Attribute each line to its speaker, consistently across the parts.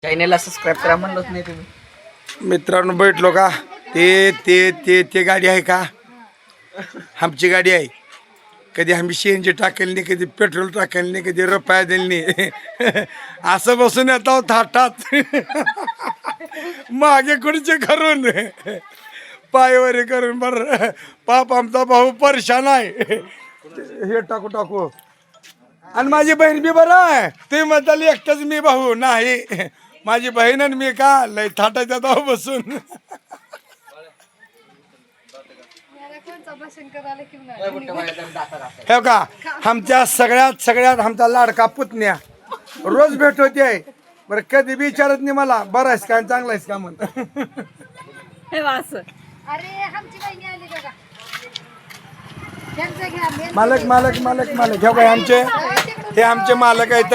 Speaker 1: चॅनेलला सबस्क्राईब करा म्हणलंच नाही तुम्ही.
Speaker 2: मित्रांनो भेटलो का? ते गाडी आहे का? आमची गाडी आहे. कधी आम्ही CNG टाकेल नाही, कधी पेट्रोल टाकेल नाही, कधी रुपया दिल नाही. असं बसून येतो थाटात मागे कुणचे करून पायवरी करून बरं पाप आमचा भाऊ परेशान आहे. हे टाकू टाकू आणि माझी बहीण बी बरं आहे. ते म्हणताली एकटाच मी भाऊ नाही, माझी बहीण आणि मी का लय थाटायचा तो बसून. हे का आमच्या सगळ्यात आमचा लाडका पुतण्या रोज भेट होते आहे. बरं कधी बी विचारत नाही मला बरं आहेस का चांगला आहेस का म्हणत. मालक मालक मालक मालक हे काय आमचे मालक आहेत.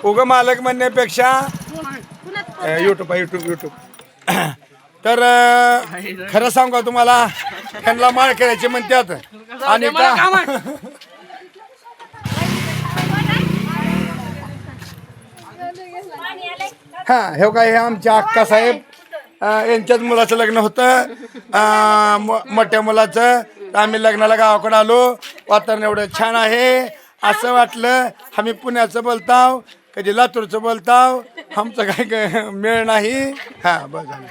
Speaker 2: उग मालक म्हणण्यापेक्षा युट्यूब तर खरं सांगू का तुम्हाला, त्यांना माळ करायचे म्हणतात. आणि हा हे काय हे आमचे अक्का साहेब यांच्याच मुलाचं लग्न होतं, मोठ्या मुलाचं. आम्ही लग्नाला गावाकडे आलो. वातावरण एवढं छान आहे असं वाटलं. आम्ही पुण्याचं बोलताव, कधी लातूरचं बोलताव, आमचं काय मेळ नाही. हा बस झालं.